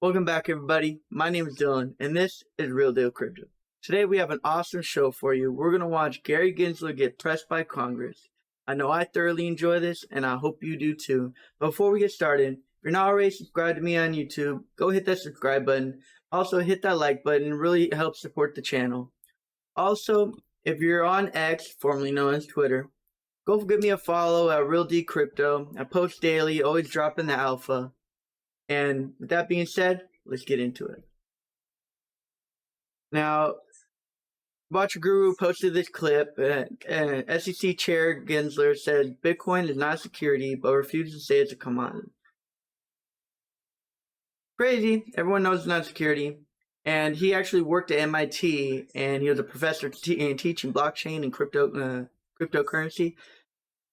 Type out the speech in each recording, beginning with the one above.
Welcome back, everybody. My name is Dylan, and this is Real Deal Crypto. Today we have an awesome show for you. We're going to watch Gary Gensler get pressed by Congress. I know I thoroughly enjoy this, and I hope you do too. Before we get started, if you're not already subscribed to me on YouTube, go hit that subscribe button. Also, hit that like button. It really helps support the channel. Also, if you're on X, formerly known as Twitter, go give me a follow at Real D Crypto. I post daily, always dropping the alpha. And with that being said, let's get into it. Now, Watcher Guru posted this clip. SEC Chair Gensler said Bitcoin is not a security, but refuses to say it's a commodity. Crazy. Everyone knows it's not a security. And he actually worked at MIT, and he was a professor teaching blockchain and cryptocurrency.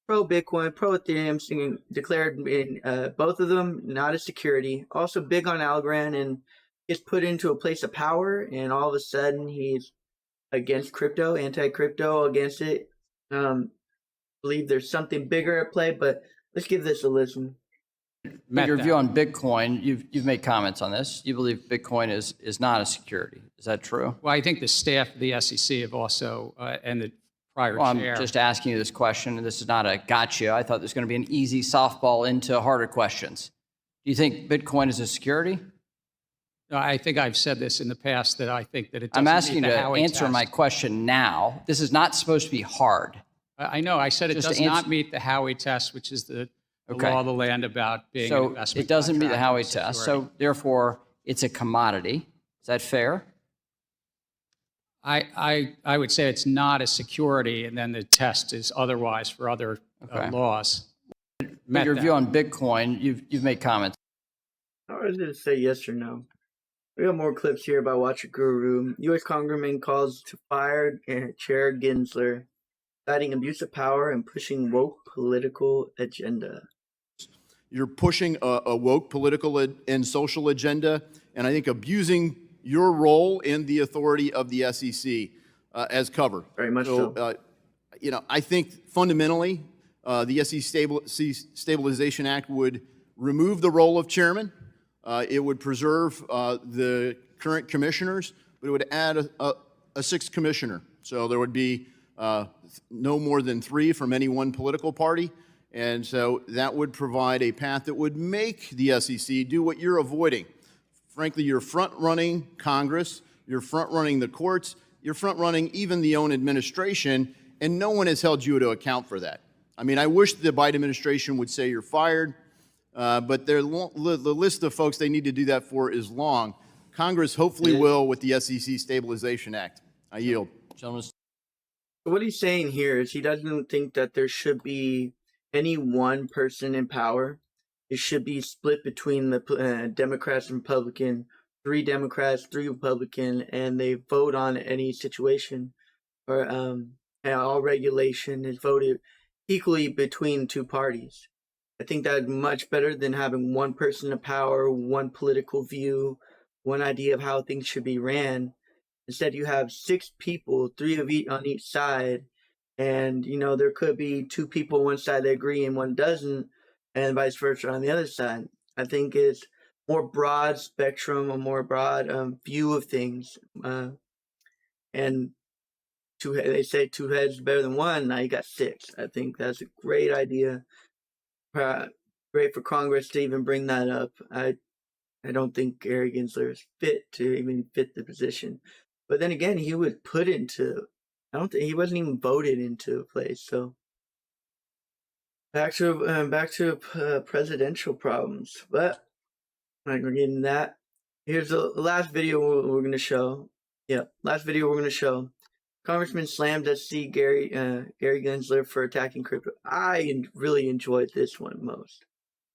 Pro Bitcoin, pro Ethereum, declared in both of them not a security. Also big on Algorand, and gets put into a place of power, and all of a sudden he's against crypto, anti-crypto, against it. Believe there's something bigger at play, but let's give this a listen. Your view on Bitcoin, you've made comments on this. You believe Bitcoin is not a security. Is that true? Well, I think the staff of the SEC have also, and the prior Well, chair. I'm just asking you this question, and this is not a gotcha. I thought this was going to be an easy softball into harder questions. Do you think Bitcoin is a security? I think I've said this in the past that I think that it doesn't I'm asking meet you the to Howey answer test. my question now. This is not supposed to be hard. I know. I said it Just does not meet the Howey test, which is the law of the land about being an So investment it doesn't meet the contract Howey and test. security. So therefore, it's a commodity. Is that fair? I would say it's not a security, and then the test is otherwise for other laws. Met Your that. view on Bitcoin, you've made comments. I was going to say yes or no. We got more clips here by Watcher Guru. U.S. Congressman calls to fire Chair Gensler, citing abuse of power and pushing woke political agenda. You're pushing a woke political and social agenda, and I think abusing your role in the authority of the SEC as cover. Very much so. I think fundamentally the SEC Stabilization Act would remove the role of chairman. It would preserve the current commissioners, but it would add a sixth commissioner. So there would be no more than 3 from any one political party. And so that would provide a path that would make the SEC do what you're avoiding. Frankly, you're front-running Congress, you're front-running the courts, you're front-running even the own administration, and no one has held you to account for that. I mean, I wish the Biden administration would say you're fired, but the list of folks they need to do that for is long. Congress hopefully will with the SEC Stabilization Act. I yield. Gentlemen. What he's saying here is he doesn't think that there should be any one person in power. It should be split between the Democrats and Republican, 3 Democrats, 3 Republican, and they vote on any situation, or and all regulation is voted equally between 2 parties. I think that's much better than having one person in power, one political view, one idea of how things should be ran. Instead, you have 6 people, 3 of each on each side, and there could be 2 people on one side that agree and one doesn't, and vice versa on the other side. I think it's more broad spectrum, a more broad view of things. And they say 2 heads is better than 1. Now you got 6. I think that's a great idea. Great for Congress to even bring that up. I don't think Gary Gensler is fit to even fit the position. But then again, he was put into. I don't think he wasn't even voted into a place. So back to presidential problems. But we're getting that. Here's the last video we're going to show. Last video we're going to show. Congressman slammed SC Gary Gensler for attacking crypto. I really enjoyed this one most.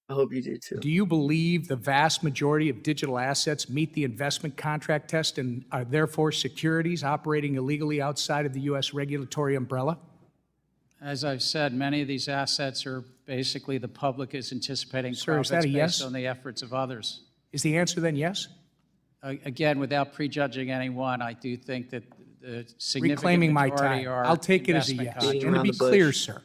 I hope you do too. Do you believe the vast majority of digital assets meet the investment contract test and are therefore securities operating illegally outside of the U.S. regulatory umbrella? As I've said, many of these assets are basically the public is anticipating Sir, is profits that a yes? based on the efforts of others. Is the answer then yes? Again, without prejudging anyone, I do think that the significant Reclaiming my majority time. are I'll take it as a investment yes. contracts. And to around be the bush. clear, sir,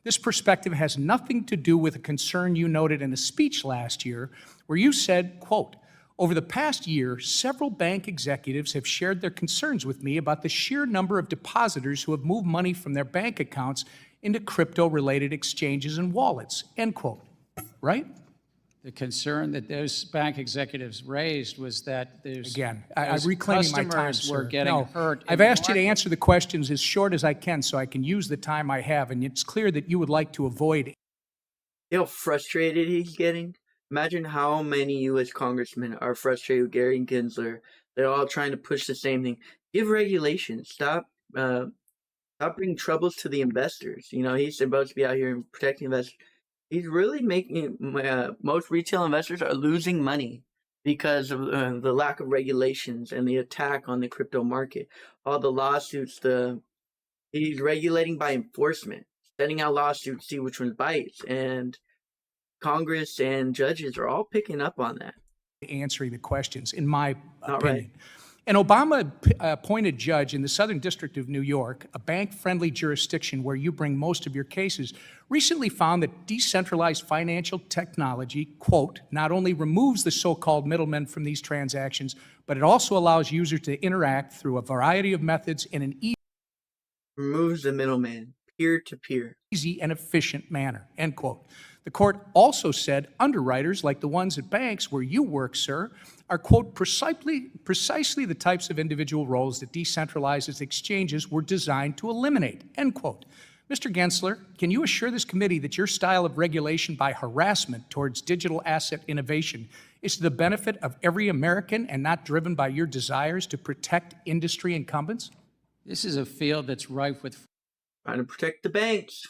this perspective has nothing to do with a concern you noted in a speech last year where you said, quote, Over the past year, several bank executives have shared their concerns with me about the sheer number of depositors who have moved money from their bank accounts into crypto-related exchanges and wallets, end quote. Right? The concern that those bank executives raised was that there's Again, I'm those reclaiming my time, customers sir. were getting No, hurt. in I've the asked you to market. answer the questions as short as I can so I can use the time I have, and it's clear that you would like to avoid. You know how frustrated he's getting? Imagine how many U.S. congressmen are frustrated with Gary Gensler. They're all trying to push the same thing. Give regulations. Stop bringing troubles to the investors. You know, he's supposed to be out here and protecting investors. He's really making most retail investors are losing money because of the lack of regulations and the attack on the crypto market. All the lawsuits, he's regulating by enforcement, sending out lawsuits, see which one bites, and Congress and judges are all picking up on that. Answering the questions, in my Not opinion. right. An Obama-appointed judge in the Southern District of New York, a bank-friendly jurisdiction where you bring most of your cases, recently found that decentralized financial technology, quote, not only removes the so-called middlemen from these transactions, but it also allows users to interact through a variety of methods in an Removes the middleman, peer-to-peer. easy and efficient manner, end quote. The court also said underwriters like the ones at banks where you work, sir, are, quote, precisely the types of individual roles that decentralized exchanges were designed to eliminate, end quote. Mr. Gensler, can you assure this committee that your style of regulation by harassment towards digital asset innovation is to the benefit of every American and not driven by your desires to protect industry incumbents? This is a field that's rife with Trying to protect the banks.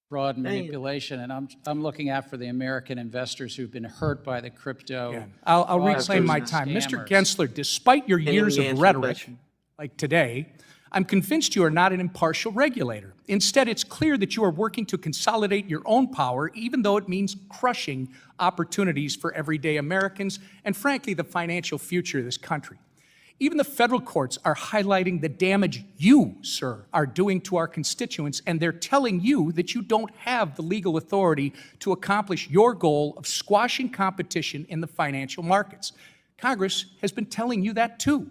fraud and manipulation, and I'm looking out for the American investors who've been hurt by the crypto. Yeah. I'll reclaim my time. Mr. Gensler, despite your years of rhetoric, like today, I'm convinced you are not an impartial regulator. Instead, it's clear that you are working to consolidate your own power, even though it means crushing opportunities for everyday Americans and, frankly, the financial future of this country. Even the federal courts are highlighting the damage you, sir, are doing to our constituents, and they're telling you that you don't have the legal authority to accomplish your goal of squashing competition in the financial markets. Congress has been telling you that too.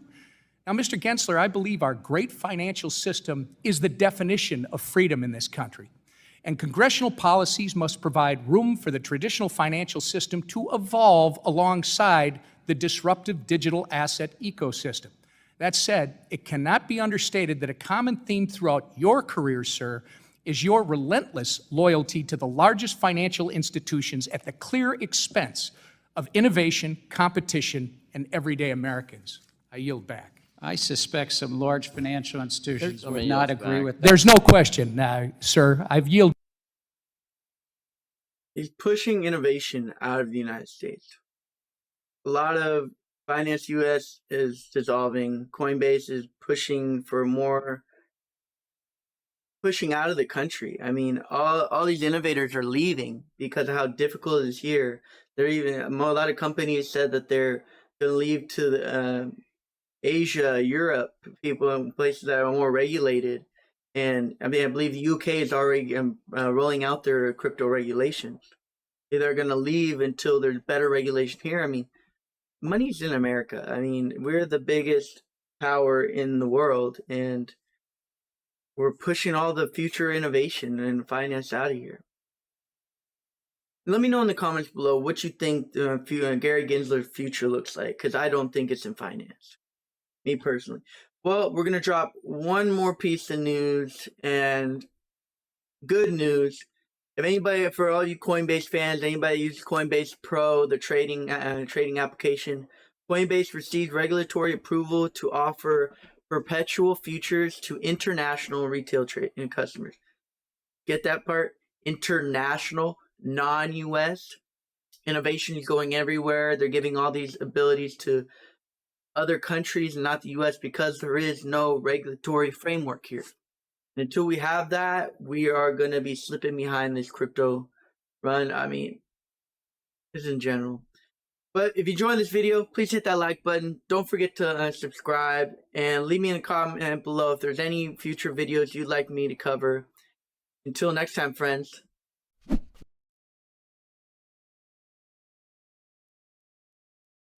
Now, Mr. Gensler, I believe our great financial system is the definition of freedom in this country. And congressional policies must provide room for the traditional financial system to evolve alongside the disruptive digital asset ecosystem. That said, it cannot be understated that a common theme throughout your career, sir, is your relentless loyalty to the largest financial institutions at the clear expense of innovation, competition, and everyday Americans. I yield back. I suspect some large financial institutions would not agree with that. There's no question, sir. I've yielded. He's pushing innovation out of the United States. A lot of finance U.S. is dissolving. Coinbase is pushing out of the country. I mean, all these innovators are leaving because of how difficult it is here. A lot of companies said that they're going to leave to Asia, Europe, people in places that are more regulated. And I mean, I believe the UK is already rolling out their crypto regulations. They're going to leave until there's better regulation here. I mean, money's in America. I mean, we're the biggest power in the world, and we're pushing all the future innovation and finance out of here. Let me know in the comments below what you think Gary Gensler's future looks like, because I don't think it's in finance, me personally. Well, we're going to drop one more piece of news, and good news. If anybody, for all you Coinbase fans, anybody uses Coinbase Pro, the trading application, Coinbase received regulatory approval to offer perpetual futures to international retail trading customers. Get that part? International, non-US. Innovation is going everywhere. They're giving all these abilities to other countries and not the US because there is no regulatory framework here. Until we have that, we are going to be slipping behind this crypto run. I mean, just in general. But if you enjoyed this video, please hit that like button. Don't forget to subscribe and leave me in a comment below if there's any future videos you'd like me to cover. Until next time, friends.